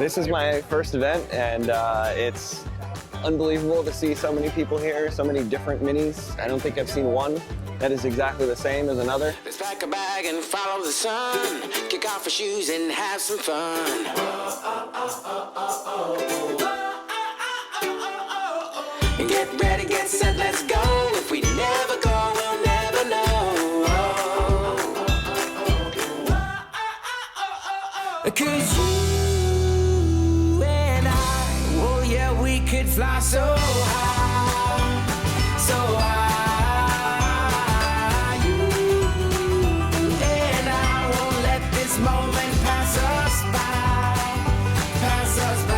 This is my first event, and it's unbelievable to see so many people here, so many different minis. I don't think I've seen one that is exactly the same as another. Let's pack a bag and follow the sun. Kick off our shoes and have some fun. Get ready, get set, let's go. If we never go, we'll never know. 'Cause you and I, oh yeah, we could fly so high, so high. Moment pass us by, pass us by.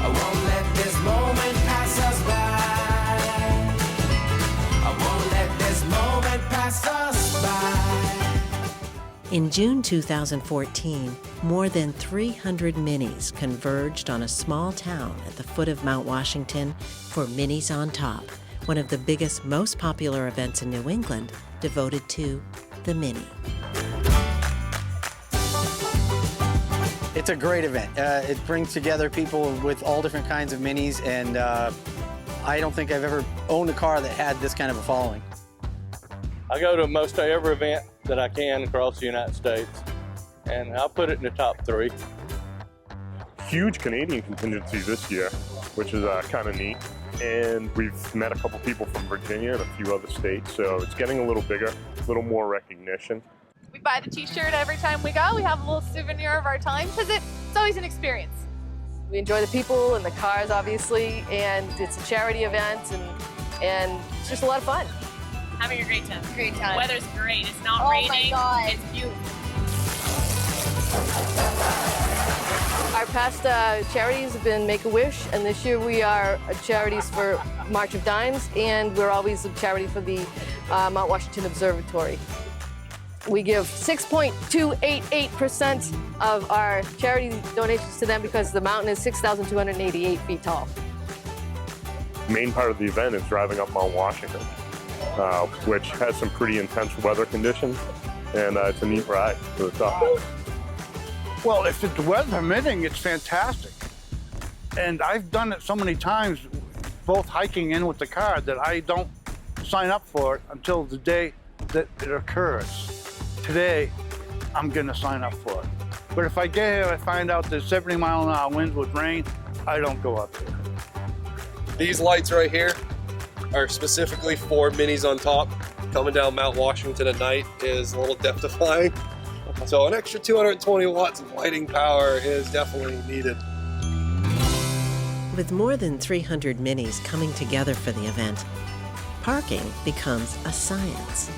I won't let this moment pass us by. I won't let this moment pass us by. In June 2014, more than 300 minis converged on a small town at the foot of Mount Washington for Minis on Top, one of the biggest, most popular events in New England devoted to the Mini. It's a great event. It brings together people with all different kinds of minis, and I don't think I've ever owned a car that had this kind of a following. I go to most every event that I can across the United States, and I'll put it in the top 3. Huge Canadian contingency this year, which is kind of neat. And we've met a couple people from Virginia and a few other states, so it's getting a little bigger, a little more recognition. We buy the t-shirt every time we go. We have a little souvenir of our time because it's always an experience. We enjoy the people and the cars, obviously, and it's a charity event, and it's just a lot of fun. Having a great time. Great time. Weather's great. It's not raining. My God. It's beautiful. Our past charities have been Make-A-Wish, and this year we are charities for March of Dimes, and we're always a charity for the Mount Washington Observatory. We give 6.288% of our charity donations to them because the mountain is 6,288 feet tall. The main part of the event is driving up Mount Washington, which has some pretty intense weather conditions, and it's a neat ride to the top. Well, if it's weather permitting, it's fantastic. And I've done it so many times, both hiking and with the car, that I don't sign up for it until the day that it occurs. Today, I'm gonna sign up for it. But if I get here, I find out there's 70-mile-an-hour winds with rain, I don't go up there. These lights right here are specifically for Minis on Top. Coming down Mount Washington at night is a little death-defying. So an extra 220 watts of lighting power is definitely needed. With more than 300 minis coming together for the event, parking becomes a science.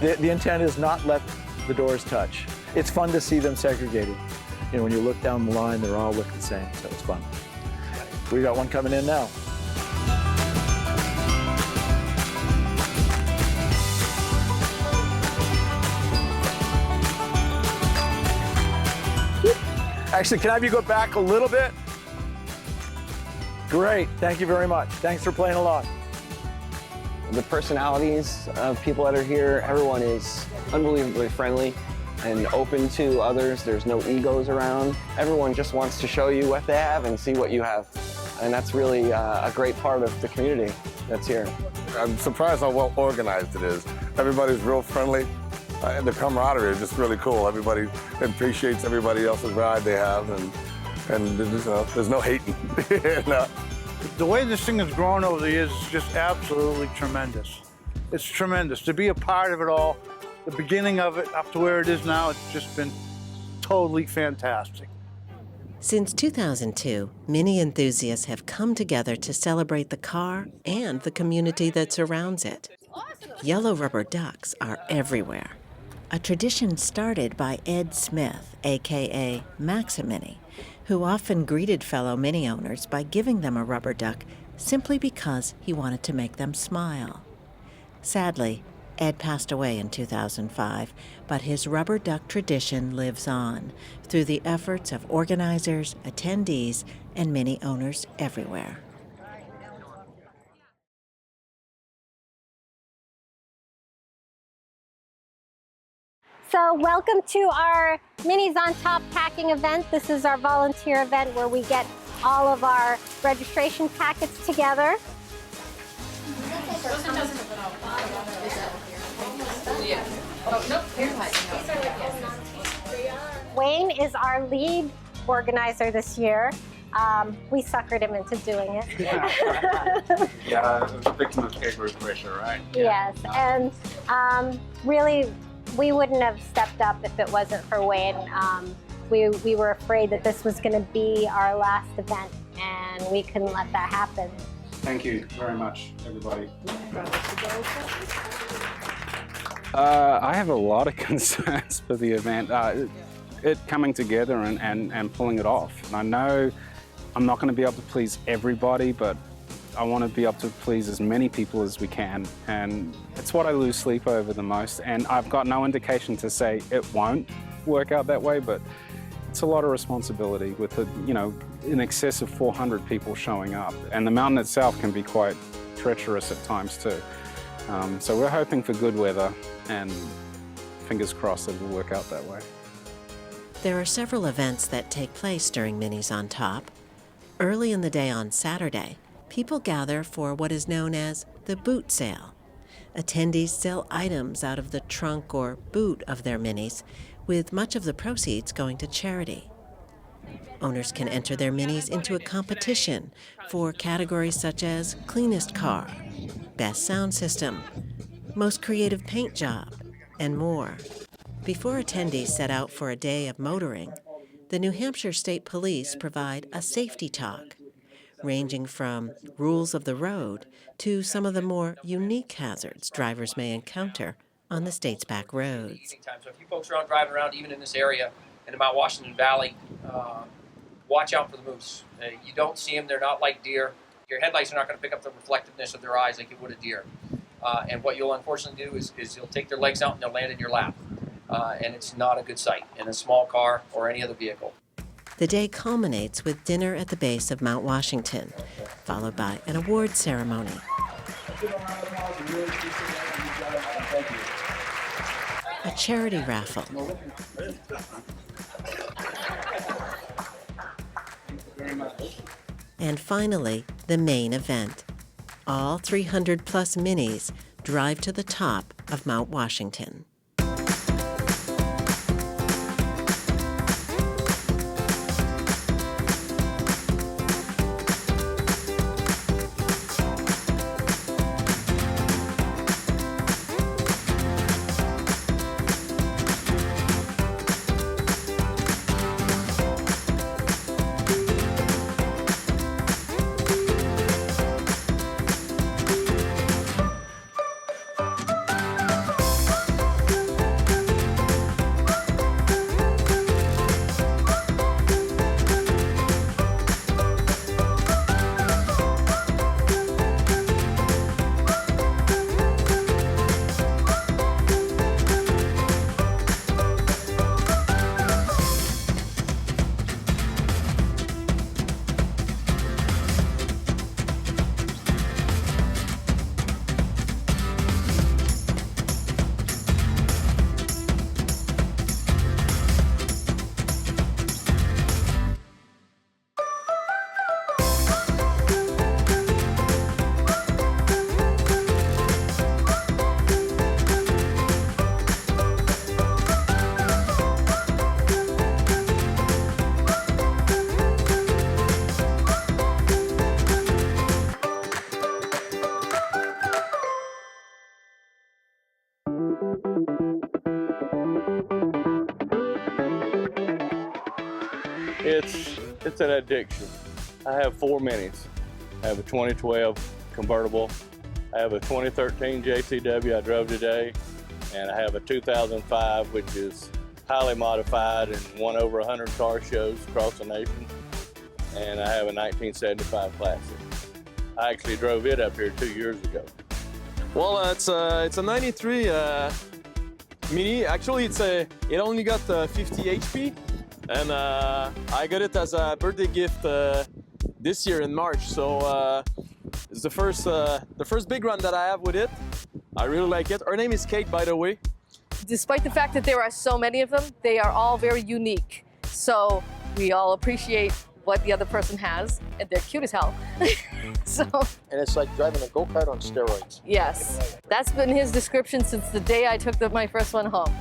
The intent is not let the doors touch. It's fun to see them segregated. You know, when you look down the line, they're all look the same, so it's fun. We got one coming in now. Actually, can I have you go back a little bit? Great, thank you very much. Thanks for playing along. The personalities of people that are here, everyone is unbelievably friendly and open to others. There's no egos around. Everyone just wants to show you what they have and see what you have. And that's really a great part of the community that's here. I'm surprised how well organized it is. Everybody's real friendly. And the camaraderie is just really cool. Everybody appreciates everybody else's ride they have, and there's no hating. The way this thing has grown over the years is just absolutely tremendous. It's tremendous. To be a part of it all, the beginning of it up to where it is now, it's just been totally fantastic. Since 2002, Mini enthusiasts have come together to celebrate the car and the community that surrounds it. Yellow rubber ducks are everywhere. A tradition started by Ed Smith, a.k.a. Maximini, who often greeted fellow Mini owners by giving them a rubber duck simply because he wanted to make them smile. Sadly, Ed passed away in 2005, but his rubber duck tradition lives on through the efforts of organizers, attendees, and Mini owners everywhere. So welcome to our Minis on Top packing event. This is our volunteer event where we get all of our registration packets together. Wayne is our lead organizer this year. We suckered him into doing it. Yeah, it was a victim of peer pressure, right? Yes, and really, we wouldn't have stepped up if it wasn't for Wayne. We were afraid that this was going to be our last event, and we couldn't let that happen. Thank you very much, everybody. I have a lot of concerns for the event. It coming together and pulling it off. And I know I'm not going to be able to please everybody, but I want to be able to please as many people as we can. And it's what I lose sleep over the most. And I've got no indication to say it won't work out that way, but it's a lot of responsibility with, in excess of 400 people showing up. And the mountain itself can be quite treacherous at times too. So we're hoping for good weather, and fingers crossed it will work out that way. There are several events that take place during Minis on Top. Early in the day on Saturday, people gather for what is known as the boot sale. Attendees sell items out of the trunk or boot of their Minis, with much of the proceeds going to charity. Owners can enter their Minis into a competition for categories such as cleanest car, best sound system, most creative paint job, and more. Before attendees set out for a day of motoring, the New Hampshire State Police provide a safety talk, ranging from rules of the road to some of the more unique hazards drivers may encounter on the state's back roads. So if you folks are driving around, even in this area, in the Mount Washington Valley, watch out for the moose. You don't see them, they're not like deer. Your headlights are not going to pick up the reflectiveness of their eyes like it would a deer. And what you'll unfortunately do is you'll take their legs out and they'll land in your lap. And it's not a good sight in a small car or any other vehicle. The day culminates with dinner at the base of Mount Washington, followed by an award ceremony. A charity raffle. And finally, the main event. All 300 plus Minis drive to the top of Mount Washington. It's an addiction. I have 4 Minis. I have a 2012 convertible. I have a 2013 JCW I drove today, and I have a 2005, which is highly modified and won over 100 car shows across the nation. And I have a 1975 Classic. I actually drove it up here 2 years ago. Well, it's a 93 Mini. Actually, it only got 50 HP, and I got it as a birthday gift this year in March. So it's the first big run that I have with it. I really like it. Her name is Kate, by the way. Despite the fact that there are so many of them, they are all very unique. So we all appreciate what the other person has, and they're cute as hell. So, and it's like driving a go-kart on steroids. yes, that's been his description since the day I took my first one home.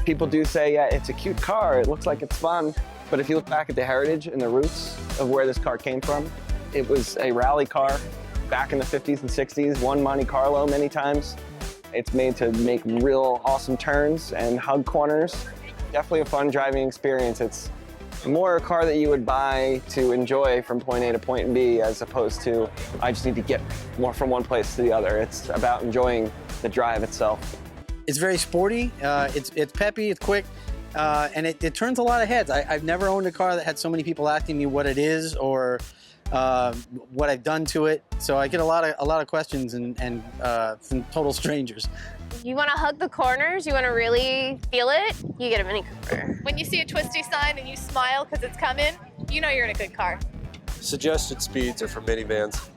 People do say, yeah, it's a cute car, it looks like it's fun. But if you look back at the heritage and the roots of where this car came from, it was a rally car back in the 50s and 60s, won Monte Carlo many times. It's made to make real awesome turns and hug corners. Definitely a fun driving experience. It's more a car that you would buy to enjoy from point A to point B, as opposed to, I just need to get more from one place to the other. It's about enjoying the drive itself. It's very sporty, it's peppy, it's quick, and it turns a lot of heads. I've never owned a car that had so many people asking me what it is or what I've done to it. So I get a lot of questions and from total strangers. You want to hug the corners, you want to really feel it, you get a Mini Cooper. When you see a twisty sign and you smile because it's coming, you know you're in a good car. Suggested speeds are for minivans.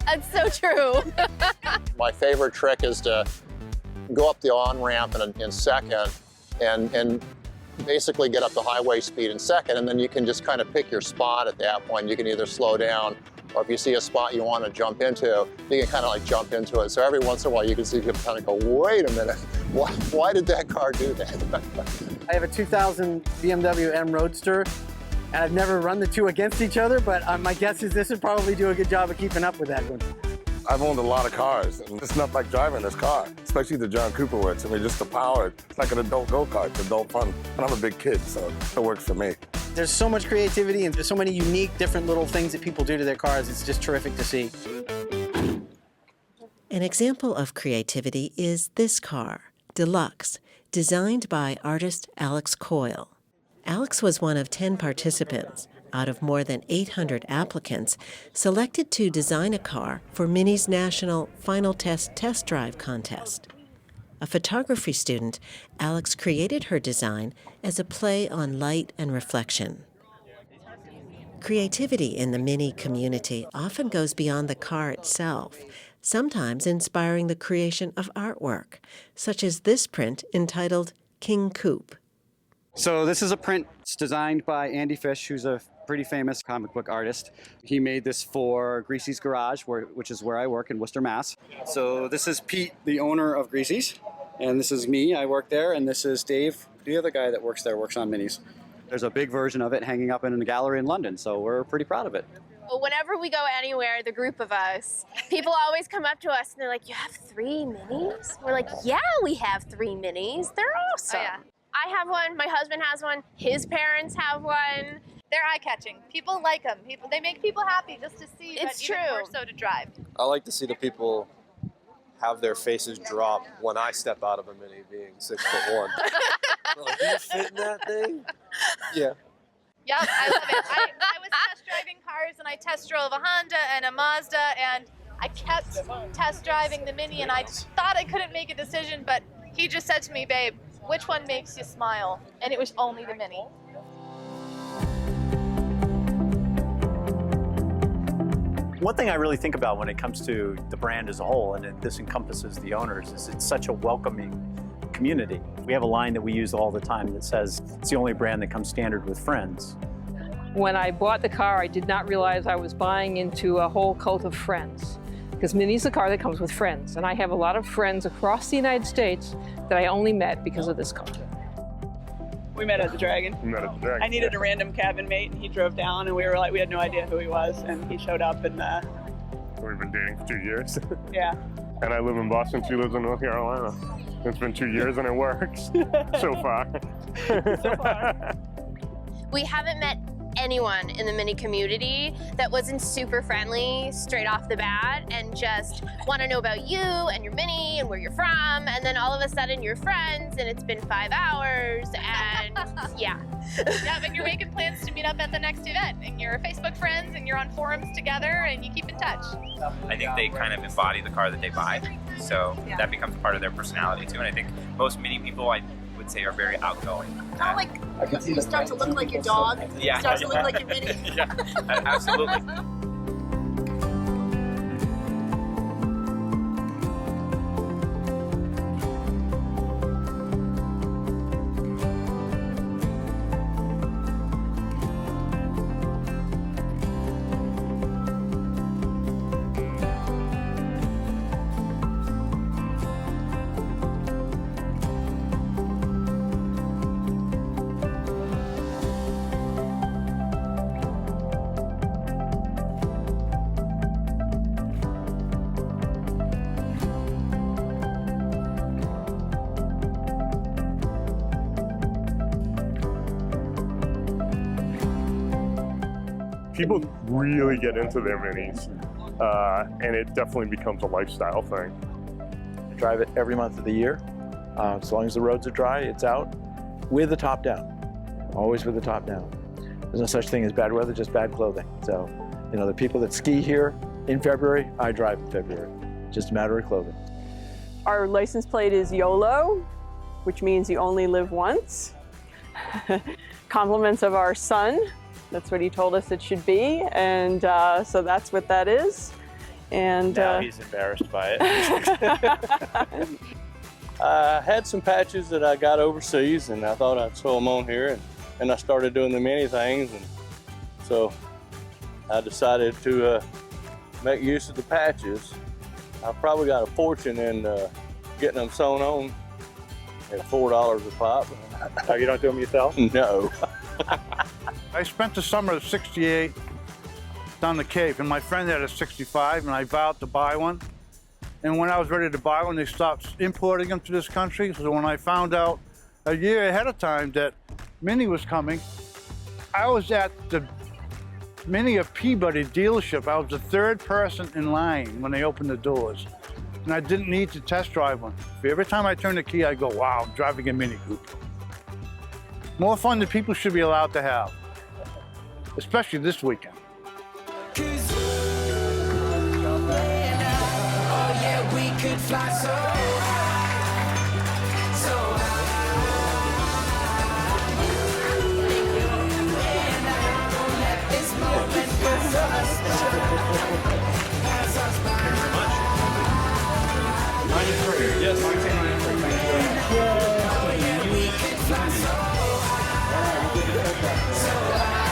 That's so true. My favorite trick is to go up the on-ramp in second and basically get up to highway speed in second, and then you can just kind of pick your spot at that point. You can either slow down, or if you see a spot you want to jump into, you can kind of like jump into it. So every once in a while you can see people kind of go, wait a minute, why did that car do that? I have a 2000 BMW M Roadster, and I've never run the two against each other, but my guess is this would probably do a good job of keeping up with that one. I've owned a lot of cars, and it's not like driving this car, especially the John Cooperwitz. I mean, just the power, it's like an adult go-kart, it's adult fun. And I'm a big kid, so it works for me. There's so much creativity and there's so many unique, different little things that people do to their cars. It's just terrific to see. An example of creativity is this car, Deluxe, designed by artist Alex Coyle. Alex was one of 10 participants out of more than 800 applicants selected to design a car for Mini's national Final Test Test Drive contest. A photography student, Alex created her design as a play on light and reflection. Creativity in the Mini community often goes beyond the car itself, sometimes inspiring the creation of artwork, such as this print entitled King Coop. So this is a print designed by Andy Fish, who's a pretty famous comic book artist. He made this for Greasy's Garage, which is where I work in Worcester, Mass. So this is Pete, the owner of Greasy's, and this is me, I work there, and this is Dave, the other guy that works there, works on Minis. There's a big version of it hanging up in a gallery in London, so we're pretty proud of it. Well, whenever we go anywhere, the group of us, people always come up to us and they're like, you have 3 Minis? We're like, yeah, we have 3 Minis. They're awesome. Oh, yeah. I have one, my husband has one, his parents have one. They're eye-catching. People like them. They make people happy just to see. It's but even true. more so to drive. I like to see the people have their faces drop when I step out of a Mini being 6'1". They're like, you fit in that thing? Yeah. Yep, I love it. I was test driving cars, and I test drove a Honda and a Mazda, and I kept test driving the Mini, and I thought I couldn't make a decision, but he just said to me, babe, which one makes you smile? And it was only the Mini. One thing I really think about when it comes to the brand as a whole, and this encompasses the owners, is it's such a welcoming community. We have a line that we use all the time that says, it's the only brand that comes standard with friends. When I bought the car, I did not realize I was buying into a whole cult of friends. Because Mini's a car that comes with friends, and I have a lot of friends across the United States that I only met because of this car. We met at the Dragon. We met at the Dragon. I needed a random cabin mate, and he drove down, and we had no idea who he was, and he showed up, and We've been dating for 2 years. yeah. And I live in Boston, she lives in North Carolina. It's been 2 years and it works so far. We haven't met anyone in the Mini community that wasn't super friendly straight off the bat and just want to know about you and your Mini and where you're from, and then all of a sudden you're friends and it's been 5 hours and yeah. Yeah, but you're making plans to meet up at the next event, and you're Facebook friends and you're on forums together and you keep in touch. I think they kind of embody the car that they buy, so that becomes part of their personality too. And I think most Mini people, I would say, are very outgoing. Kind of like you start to look like your dog. Yeah, You start to look like your Mini. Yeah, absolutely. people really get into their minis, and it definitely becomes a lifestyle thing. I drive it every month of the year. As long as the roads are dry, it's out with the top down. Always with the top down. There's no such thing as bad weather, just bad clothing. So, you know, the people that ski here in February, I drive in February. Just a matter of clothing. Our license plate is YOLO, which means you only live once. Compliments of our son. That's what he told us it should be. And so that's what that is. And now he's embarrassed by it. I had some patches that I got overseas, and I thought I'd sew them on here, and I started doing the mini things, and so I decided to make use of the patches. I probably got a fortune in getting them sewn on at $4 a pop. Oh, you don't do them yourself? No. I spent the summer of '68 down the Cape, and my friend had a '65, and I vowed to buy one. And when I was ready to buy one, they stopped importing them to this country. So when I found out a year ahead of time that Mini was coming, I was at the Mini of Peabody dealership. I was the third person in line when they opened the doors. And I didn't need to test drive one. Every time I turn the key, I go, wow, I'm driving a Mini Cooper. More fun than people should be allowed to have, especially this weekend. Could fly so high, so high. And I won't let this moment pass us by. 93. Yes, 1993. Thank you very much. We could fly so high, so high.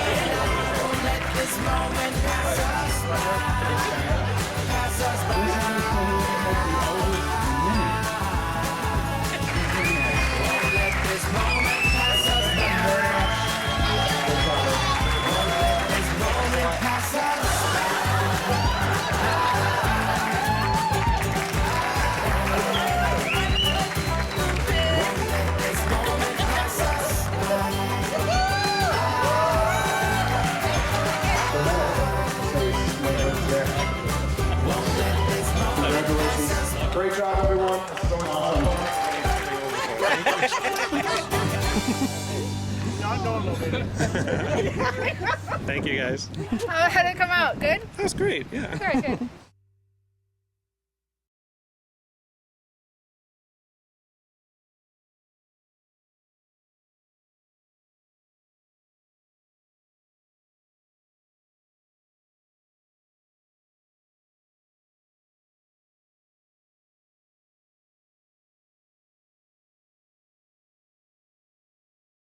And I won't let this moment pass us. Great job, everyone. Thank you, guys. How did it come out? Good? That's great, yeah. Good, good.